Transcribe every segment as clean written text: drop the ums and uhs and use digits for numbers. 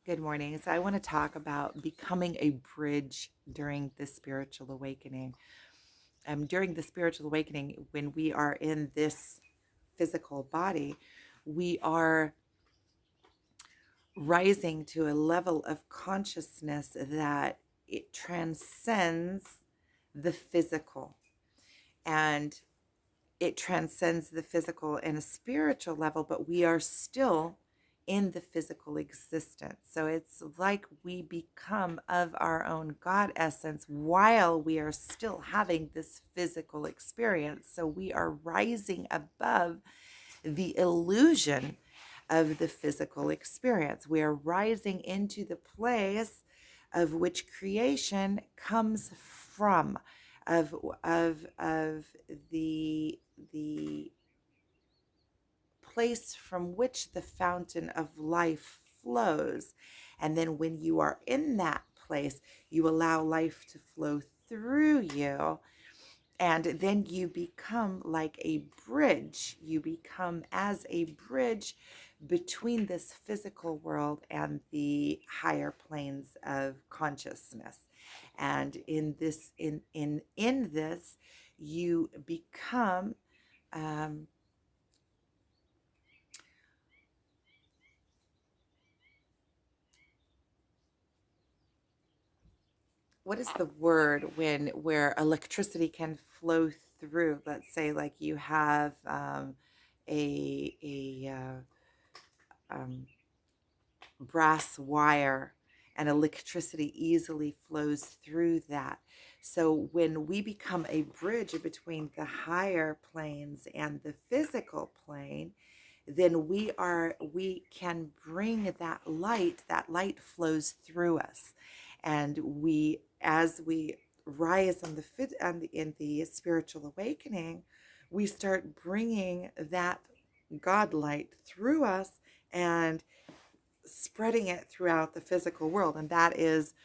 Good morning. So, I want to talk about becoming a bridge during the spiritual awakening. During the spiritual awakening, when we are in this physical body, we are rising to a level of consciousness that it transcends the physical. And it transcends the physical in a spiritual level, but we are still in the physical existence. So it's like we become of our own God essence while we are still having this physical experience. So we are rising above the illusion of the physical experience. We are rising into the place of which creation comes from, of the place from which the fountain of life flows. And then when you are in that place, you allow life to flow through you, and then you become like a bridge. You become as a bridge between this physical world and the higher planes of consciousness. And in this, you become um, what is the word when where electricity can flow through? Let's say like you have a brass wire, and electricity easily flows through that. So when we become a bridge between the higher planes and the physical plane, then we can bring that light flows through us. And we as we rise on the fit on the in the spiritual awakening, we start bringing that God light through us and spreading it throughout the physical world. And that is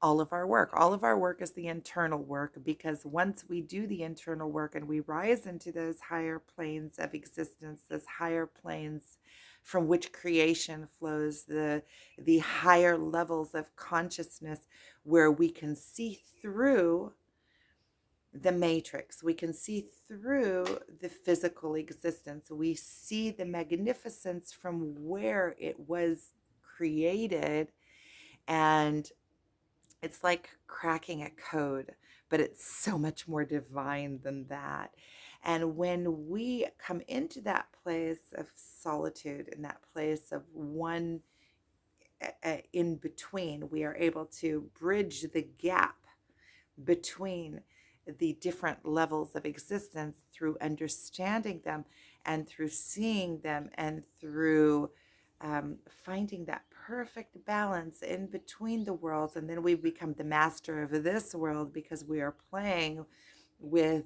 all of our work. All of our work is the internal work, because once we do the internal work and we rise into those higher planes of existence, those higher planes from which creation flows, the higher levels of consciousness, where we can see through the matrix, we can see through the physical existence, we see the magnificence from where it was created. And it's like cracking a code, but it's so much more divine than that. And when we come into that place of solitude, in that place of one in between, we are able to bridge the gap between the different levels of existence through understanding them, and through seeing them, and through finding that perfect balance in between the worlds. And then we become the master of this world, because we are playing with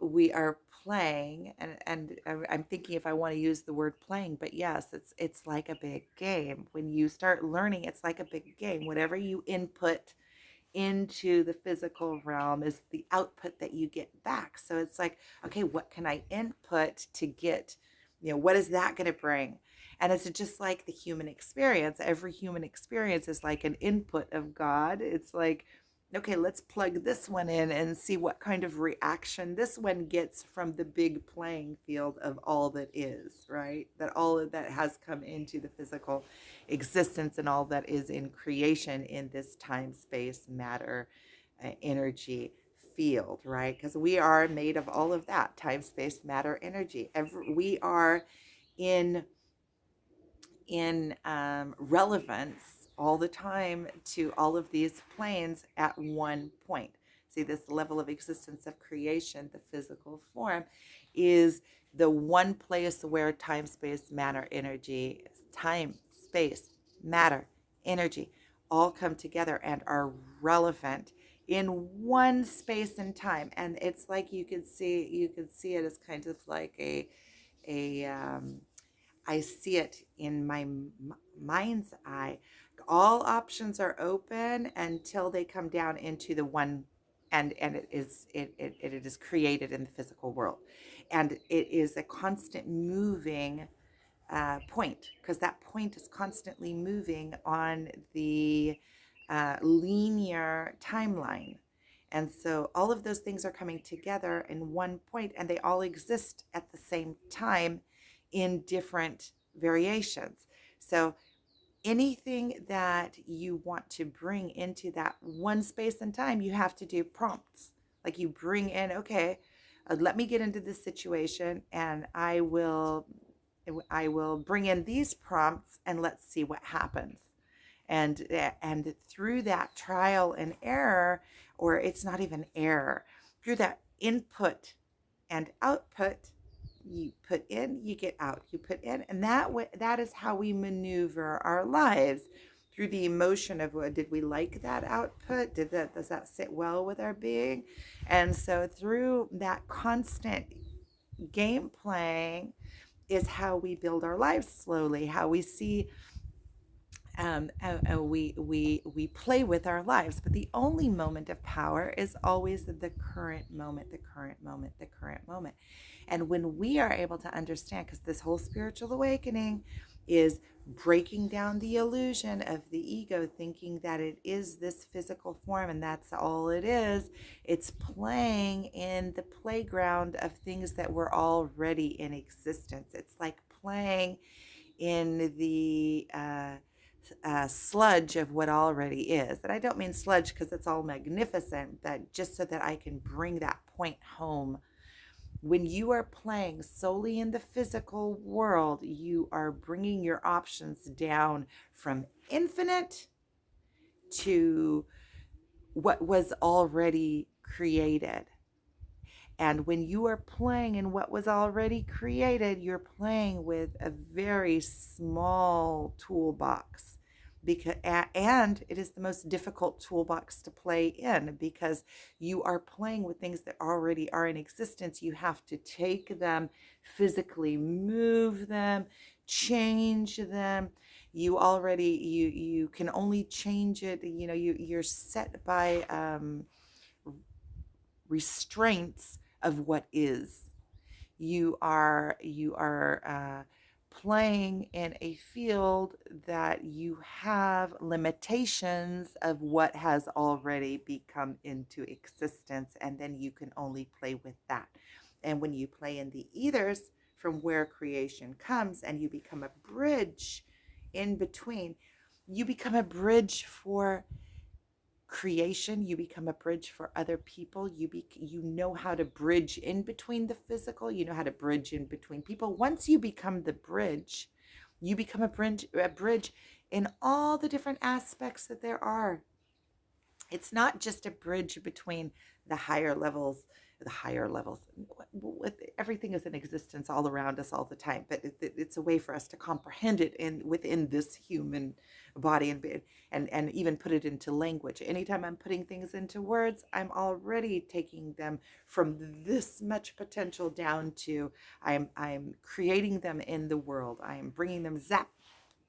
we are playing, and I'm thinking if I want to use the word playing, but yes, it's like a big game. When you start learning, it's like a big game. Whatever you input into the physical realm is the output that you get back. So it's like, okay, what can I input to get, what is that going to bring? And it's just like the human experience. Every human experience is like an input of God. It's like, okay, let's plug this one in and see what kind of reaction this one gets from the big playing field of all that is, right? That all of that has come into the physical existence, and all that is in creation in this time, space, matter, energy field, right? Because we are made of all of that: time, space, matter, energy. We are in relevance all the time to all of these planes at one point. See, this level of existence of creation, the physical form, is the one place where time, space, matter, energy all come together and are relevant in one space and time. And it's like you could see it as kind of like a I see it in my mind's eye. All options are open until they come down into the one, and it is created in the physical world. And it is a constant moving point, because that point is constantly moving on the linear timeline. And so all of those things are coming together in one point, and they all exist at the same time in different variations. So anything that you want to bring into that one space and time, you have to do prompts. Like you bring in, okay, let me get into this situation, and I will bring in these prompts, and let's see what happens. And through that trial and error, or it's not even error, through that input and output, you put in, you get out, you put in, and that is how we maneuver our lives, through the emotion of, well, did we like that output, does that sit well with our being? And so through that constant game playing is how we build our lives slowly, how we see, we play with our lives. But the only moment of power is always the current moment, the current moment, the current moment. And when we are able to understand, because this whole spiritual awakening is breaking down the illusion of the ego, thinking that it is this physical form and that's all it is. It's playing in the playground of things that were already in existence. It's like playing in the sludge of what already is. And I don't mean sludge because it's all magnificent, but just so that I can bring that point home. When you are playing solely in the physical world, you are bringing your options down from infinite to what was already created. And when you are playing in what was already created, you're playing with a very small toolbox. And it is the most difficult toolbox to play in, because you are playing with things that already are in existence. You have to take them, physically move them, change them. You can only change it. You're set by restraints of what is. You are playing in a field that you have limitations of what has already become into existence, and then you can only play with that. And when you play in the ethers, from where creation comes, and you become a bridge in between, you become a bridge for creation, you become a bridge for other people. You know how to bridge in between the physical, you know how to bridge in between people. Once you become the bridge, you become a bridge in all the different aspects that there are. It's not just a bridge between the higher levels. Everything is in existence all around us all the time, but it's a way for us to comprehend it within this human body, and even put it into language. Anytime I'm putting things into words, I'm already taking them from this much potential down to I'm creating them in the world. I'm bringing them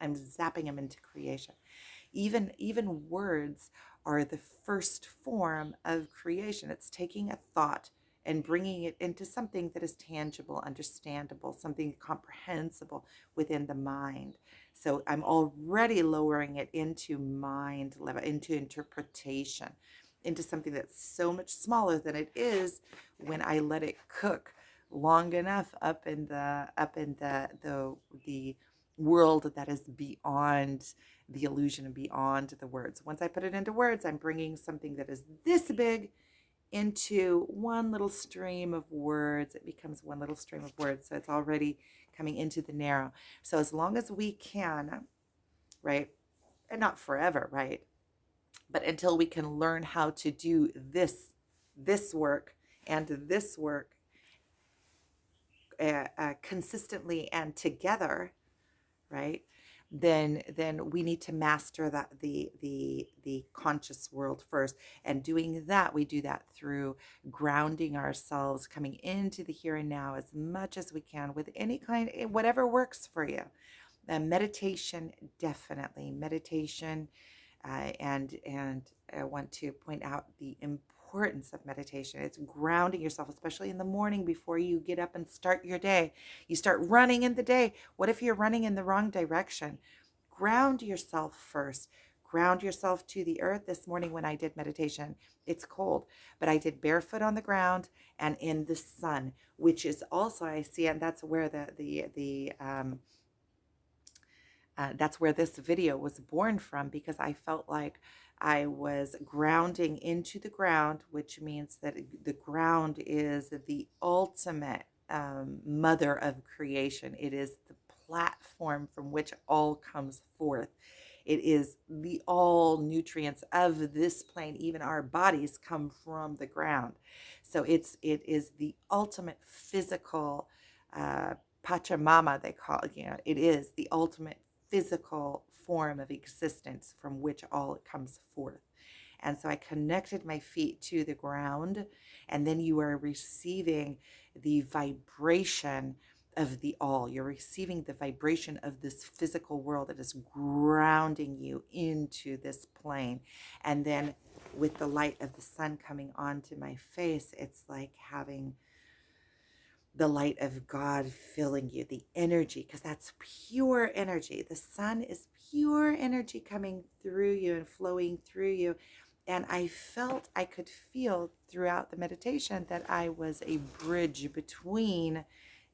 I'm zapping them into creation. Even words are the first form of creation. It's taking a thought and bringing it into something that is tangible, understandable, something comprehensible within the mind. So I'm already lowering it into mind level, into interpretation, into something that's so much smaller than it is when I let it cook long enough up in the world that is beyond the illusion and beyond the words. Once I put it into words, I'm bringing something that is this big into one little stream of words. It becomes one little stream of words. So it's already coming into the narrow. So as long as we can, right, and not forever, right, but until we can learn how to do this work and this work consistently and together, right, then we need to master that the conscious world first. And doing that, we do that through grounding ourselves, coming into the here and now as much as we can, with any kind, whatever works for you. Meditation, definitely meditation. And I want to point out the importance importance of meditation. It's grounding yourself, especially in the morning before you get up and start your day. You start running in the day. What if you're running in the wrong direction? Ground yourself first. Ground yourself to the earth. This morning when I did meditation, it's cold, but I did barefoot on the ground and in the sun, which is also, I see, and that's where that's where this video was born from, because I felt like I was grounding into the ground, which means that the ground is the ultimate mother of creation. It is the platform from which all comes forth. It is the all nutrients of this plane, even our bodies come from the ground. So it is the ultimate physical Pachamama, they call it. It is the ultimate physical form of existence from which all comes forth. And so I connected my feet to the ground, and then you are receiving the vibration of the all. You're receiving the vibration of this physical world that is grounding you into this plane. And then with the light of the sun coming onto my face, it's like having the light of God filling you, the energy, because that's pure energy. The sun is pure energy coming through you and flowing through you. And I could feel throughout the meditation that I was a bridge between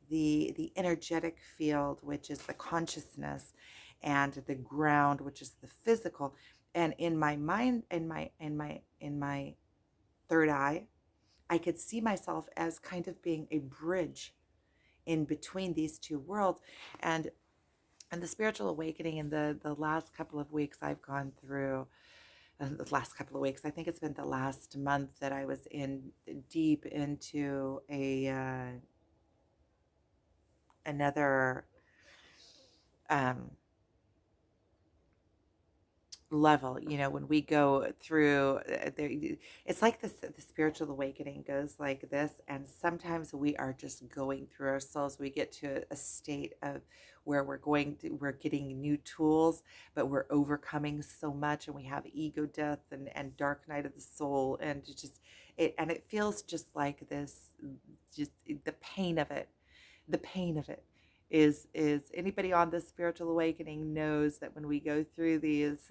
the energetic field, which is the consciousness, and the ground, which is the physical. And in my mind, in my third eye, I could see myself as kind of being a bridge in between these two worlds. And the spiritual awakening in the last couple of weeks I've gone through, the last couple of weeks, I think it's been the last month that I was in deep into another level. When we go through there, it's like the spiritual awakening goes like this, and sometimes we are just going through ourselves. We get to a state of where we're getting new tools, but we're overcoming so much, and we have ego death and dark night of the soul, and it feels just like this, just the pain of it is anybody on this spiritual awakening knows that when we go through these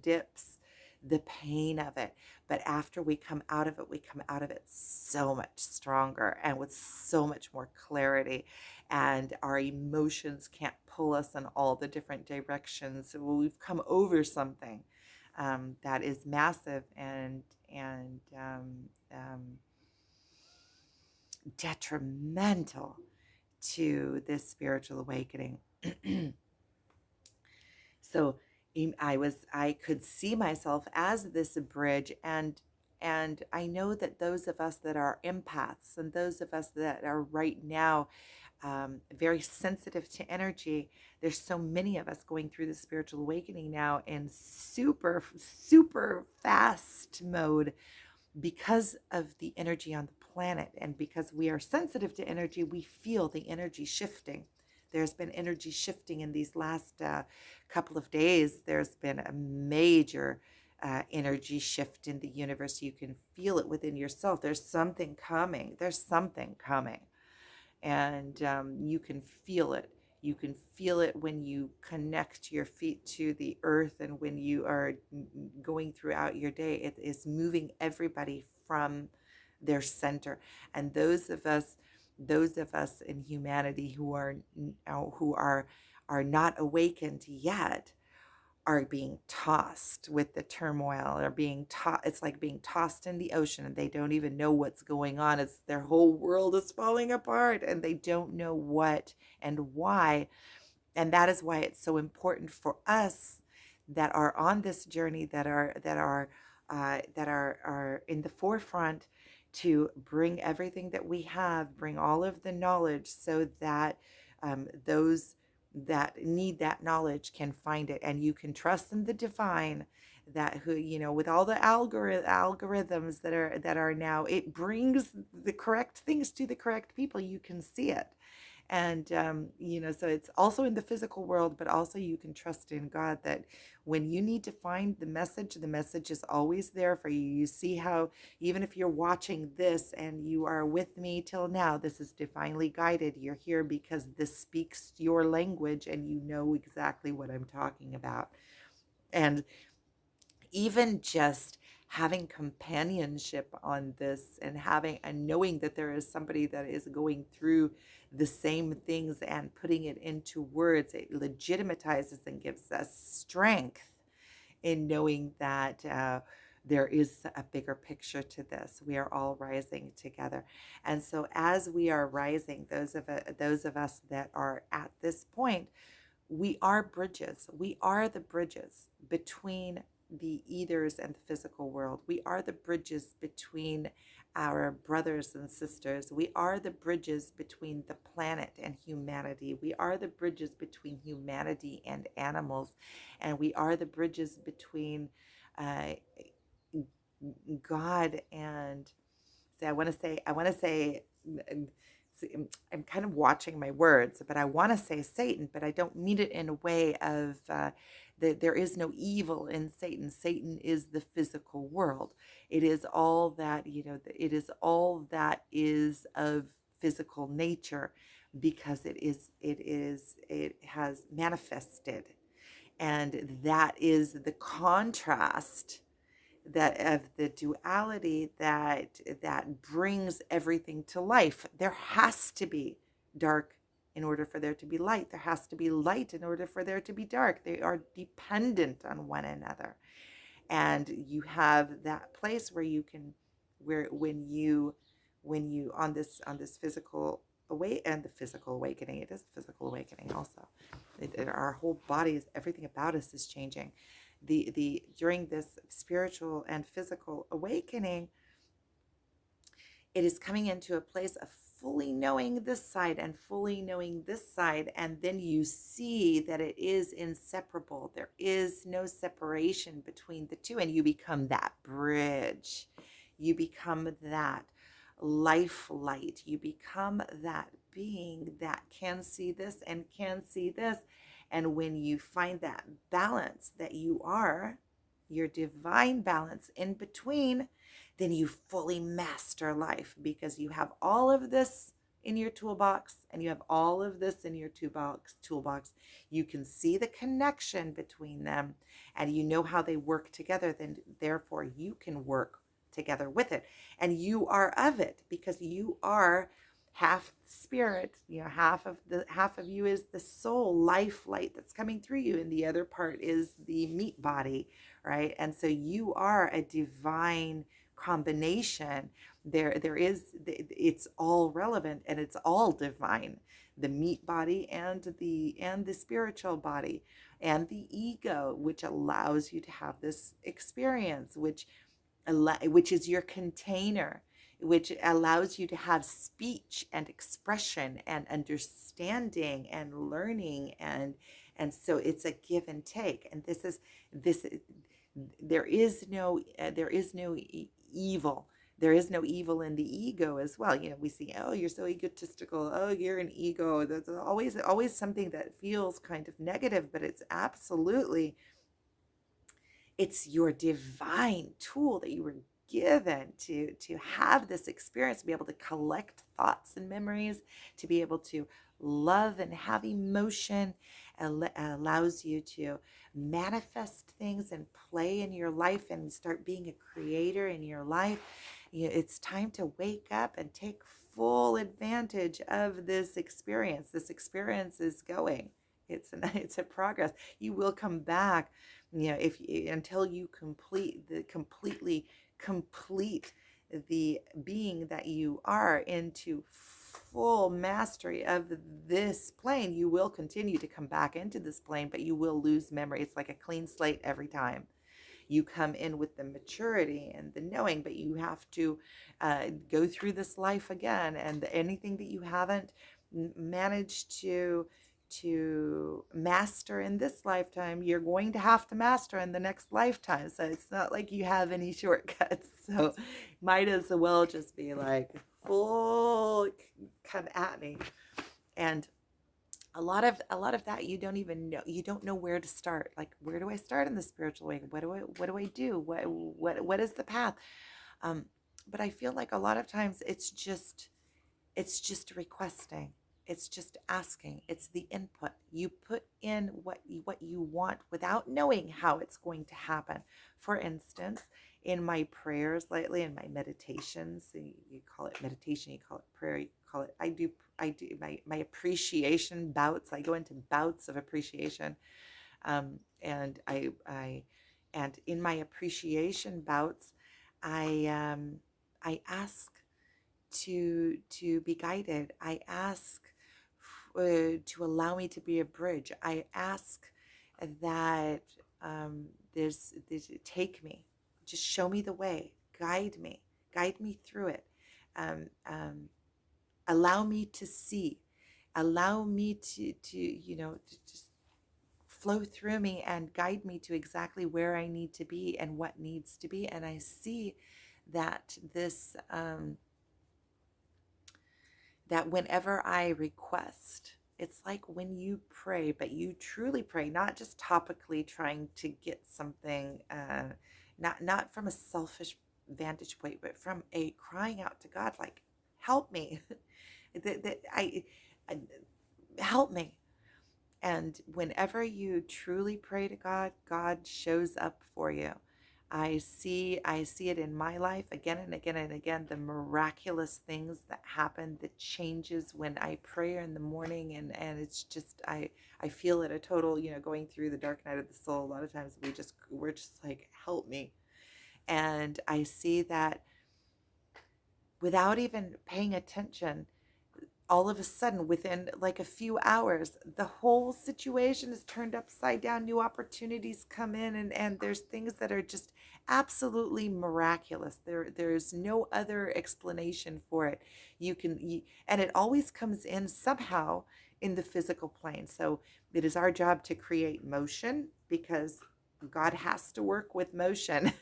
dips, the pain of it, but after we come out of it, we come out of it so much stronger and with so much more clarity, and our emotions can't pull us in all the different directions. We've come over something that is massive and detrimental to this spiritual awakening. So I could see myself as this bridge, and I know that those of us that are empaths and those of us that are right now very sensitive to energy, there's so many of us going through the spiritual awakening now in super, super fast mode because of the energy on the planet, and because we are sensitive to energy, we feel the energy shifting. There's been energy shifting in these last couple of days. There's been a major energy shift in the universe. You can feel it within yourself. There's something coming. And you can feel it. You can feel it when you connect your feet to the earth, and when you are going throughout your day. It is moving everybody from their center. And those of us in humanity who are not awakened yet are being tossed with the turmoil, or being it's like being tossed in the ocean, and they don't even know what's going on. It's their whole world is falling apart, and they don't know what and why. And that is why it's so important for us that are on this journey, that are in the forefront, to bring everything that we have, bring all of the knowledge, so that those that need that knowledge can find it. And you can trust in the divine, that who, with all the algorithms that are now, it brings the correct things to the correct people. You can see it. And, so it's also in the physical world, but also you can trust in God that when you need to find the message is always there for you. You see how, even if you're watching this and you are with me till now, this is divinely guided. You're here because this speaks your language and you know exactly what I'm talking about. And even just having companionship on this and having and knowing that there is somebody that is going through the same things and putting it into words, it legitimizes and gives us strength in knowing that there is a bigger picture to this. We are all rising together. And so as we are rising, those of us that are at this point, we are bridges. We are the bridges between the ethers and the physical world. We are the bridges between our brothers and sisters. We are the bridges between the planet and humanity. We are the bridges between humanity and animals. And we are the bridges between uh, God and, say, I want to say, I'm kind of watching my words, but I want to say Satan, but I don't mean it in a way of that there is no evil in Satan. Satan is the physical world. It is all that, it is all that is of physical nature because it has manifested. And that is the contrast that of the duality that brings everything to life. There has to be dark in order for there to be light. There has to be light in order for there to be dark. They are dependent on one another. And you have that place where you can, where when you on this physical away and the physical awakening, it is physical awakening also. Our whole body is, everything about us is changing. The during this spiritual and physical awakening, it is coming into a place of fully knowing this side and fully knowing this side. And then you see that it is inseparable. There is no separation between the two. And you become that bridge. You become that life light. You become that being that can see this and can see this. And when you find that balance that you are, your divine balance in between, then you fully master life because you have all of this in your toolbox and you have all of this in your toolbox. You can see the connection between them and you know how they work together. Then therefore you can work together with it. And you are of it because you are half spirit, half of you is the soul life light that's coming through you, and the other part is the meat body, right? And so you are a divine combination. It's all relevant and it's all divine, the meat body and the spiritual body and the ego, which allows you to have this experience, which is your container, which allows you to have speech and expression and understanding and learning, and so it's a give and take. And this there is no evil. There is no evil in the ego as well. We see, oh, you're so egotistical, oh, you're an ego. There's always something that feels kind of negative, but it's absolutely, it's your divine tool that you were given to have this experience, to be able to collect thoughts and memories, to be able to love and have emotion, allows you to manifest things and play in your life and start being a creator in your life. It's time to wake up and take full advantage of this experience. This experience is going. It's a progress. You will come back, if until you completely complete the being that you are into full mastery of this plane. You will continue to come back into this plane, but you will lose memory. It's like a clean slate every time. You come in with the maturity and the knowing, but you have to go through this life again, and anything that you haven't managed to master in this lifetime, you're going to have to master in the next lifetime. So it's not like you have any shortcuts. So might as well just be like, full, come at me. And a lot of that you don't even know. You don't know where to start. Like, where do I start in the spiritual way? What do I do? What is the path? Um, but I feel like a lot of times it's just requesting. It's just asking. It's the input. You put in what you want without knowing how it's going to happen. For instance, in my prayers lately, in my meditations, you call it meditation, you call it prayer, you call it, I do my appreciation bouts. I go into bouts of appreciation. And and in my appreciation bouts, I ask to be guided. I ask to allow me to be a bridge. I ask that there's take me, just show me the way, guide me through it. Um, um, Allow me to see, allow me to to just flow through me and guide me to exactly where I need to be and what needs to be. And I see that that whenever I request, it's like when you pray, but you truly pray, not just topically trying to get something, not from a selfish vantage point, but from a crying out to God, like, help me, that I help me. And whenever you truly pray to God, God shows up for you. I see it in my life again and again and again, the miraculous things that happen, the changes when I pray in the morning, and it's just I feel it a total, going through the dark night of the soul. A lot of times we're just like, help me. And I see that without even paying attention, all of a sudden, within like a few hours, the whole situation is turned upside down. New opportunities come in, and there's things that are just absolutely miraculous. There's no other explanation for it. And it always comes in somehow in the physical plane. So it is our job to create motion, because God has to work with motion.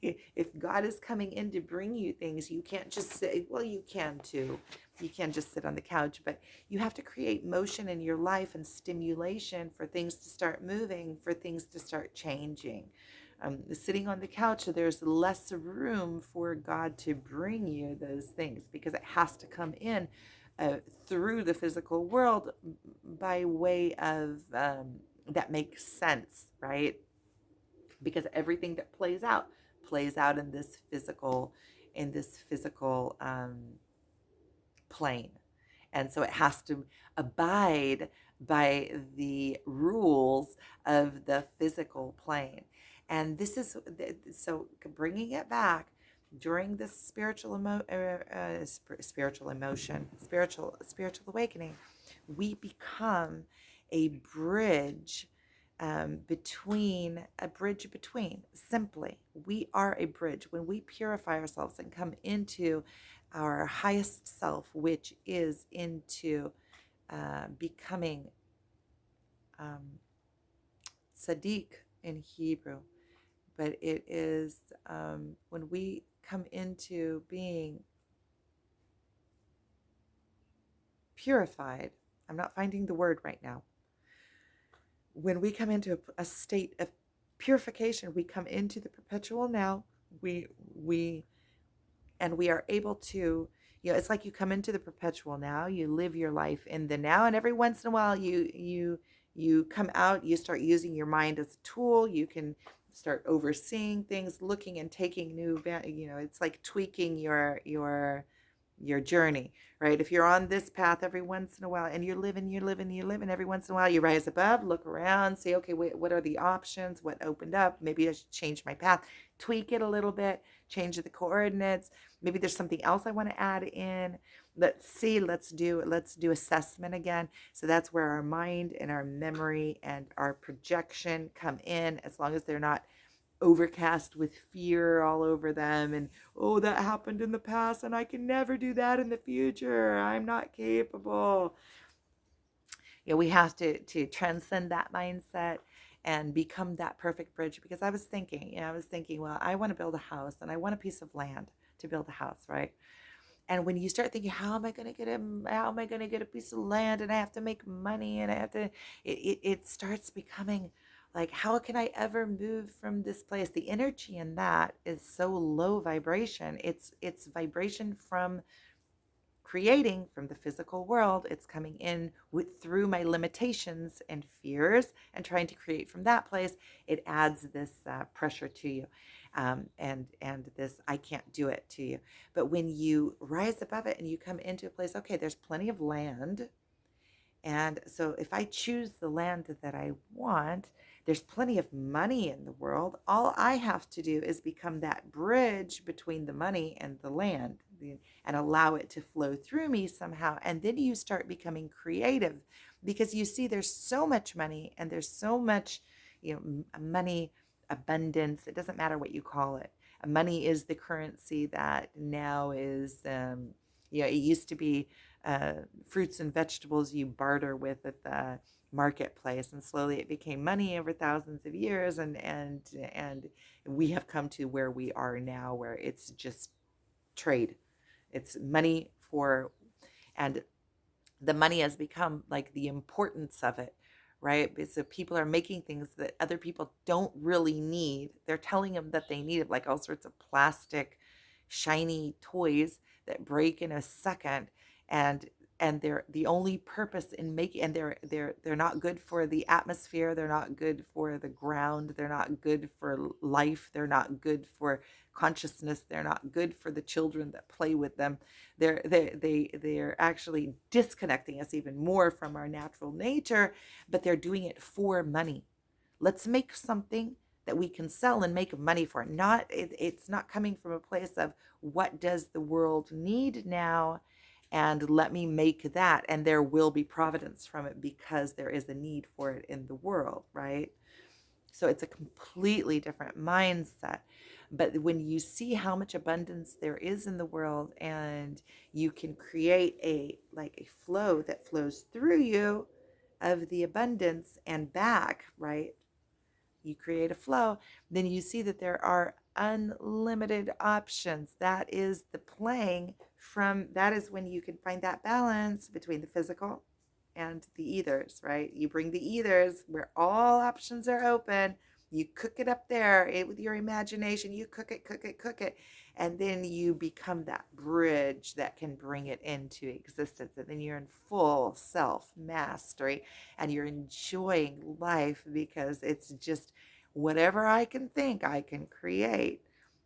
If God is coming in to bring you things, you can't just say, well, you can too. You can't just sit on the couch, but you have to create motion in your life and stimulation for things to start moving, for things to start changing. Sitting on the couch, there's less room for God to bring you those things, because it has to come in through the physical world by way of that makes sense, right? Because everything that plays out in this physical plane. And so it has to abide by the rules of the physical plane. And this is so bringing it back during this spiritual awakening, we become a bridge between, simply, we are a bridge. When we purify ourselves and come into our highest self, which is into becoming Sadiq in Hebrew, but it is when we come into being purified. I'm not finding the word right now. When we come into a state of purification, we come into the perpetual now. We and we are able to, it's like you come into the perpetual now, you live your life in the now, and every once in a while you come out, you start using your mind as a tool. You can start overseeing things, looking and taking it's like tweaking your journey, right? If you're on this path, every once in a while, and you're living, every once in a while you rise above, look around, say, okay, wait, what are the options? What opened up? Maybe I should change my path, tweak it a little bit, change the coordinates. Maybe there's something else I want to add in. Let's see, let's do assessment again. So that's where our mind and our memory and our projection come in, as long as they're not overcast with fear all over them, and, oh, that happened in the past and I can never do that in the future, I'm not capable. We have to transcend that mindset and become that perfect bridge. Because I was thinking, well, I want to build a house and I want a piece of land to build a house, right? And when you start thinking, how am I going to get a piece of land, and I have to make money, and I have to, it starts becoming like, how can I ever move from this place? The energy in that is so low vibration. It's vibration from creating from the physical world. It's coming in through my limitations and fears and trying to create from that place. It adds this pressure to you, and this I can't do it to you. But when you rise above it and you come into a place, okay, there's plenty of land, and so if I choose the land that I want, there's plenty of money in the world. All I have to do is become that bridge between the money and the land, and allow it to flow through me somehow. And then you start becoming creative, because you see there's so much money, and there's so much, money abundance. It doesn't matter what you call it. Money is the currency that now is, it used to be fruits and vegetables you barter with at the marketplace, and slowly it became money over thousands of years, and we have come to where we are now, where it's just trade. It's money for, and the money has become like the importance of it, right? So people are making things that other people don't really need. They're telling them that they need it, like all sorts of plastic shiny toys that break in a second, and they're the only purpose in making, and they're not good for the atmosphere, they're not good for the ground, they're not good for life, they're not good for consciousness, they're not good for the children that play with them. They're actually disconnecting us even more from our natural nature, but they're doing it for money. Let's make something that we can sell and make money for. It's not coming from a place of what does the world need now, and let me make that, and there will be providence from it because there is a need for it in the world, right? So it's a completely different mindset. But when you see how much abundance there is in the world, and you can create a flow that flows through you of the abundance and back, right? You create a flow, then you see that there are unlimited options. That is the playing from, that is when you can find that balance between the physical and the ethers, right? You bring the ethers where all options are open. You cook it up there with your imagination. You cook it, cook it, cook it. And then you become that bridge that can bring it into existence. And then you're in full self mastery, and you're enjoying life, because it's just whatever I can think, I can create.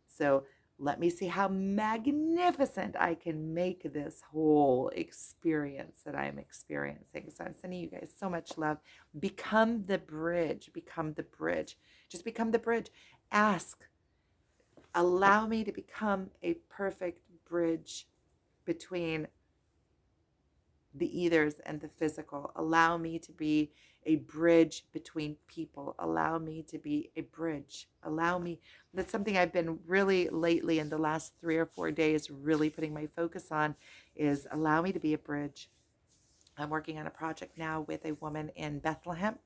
So let me see how magnificent I can make this whole experience that I'm experiencing. So I'm sending you guys so much love. Become the bridge. Become the bridge. Just become the bridge. Ask, allow me to become a perfect bridge between the ethers and the physical. Allow me to be a bridge between people. Allow me to be a bridge. Allow me. That's something I've been really lately in the last 3 or 4 days really putting my focus on, is allow me to be a bridge. I'm working on a project now with a woman in Bethlehem,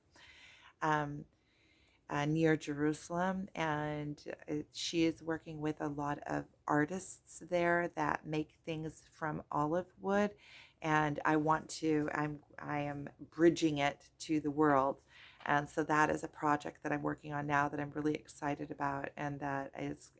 um, near Jerusalem, and she is working with a lot of artists there that make things from olive wood, and I am bridging it to the world. And so that is a project that I'm working on now that I'm really excited about, and that is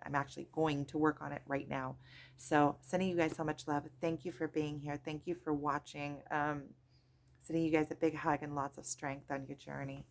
I'm actually going to work on it right now. So sending you guys so much love. Thank you for being here. Thank you for watching. Sending you guys a big hug and lots of strength on your journey.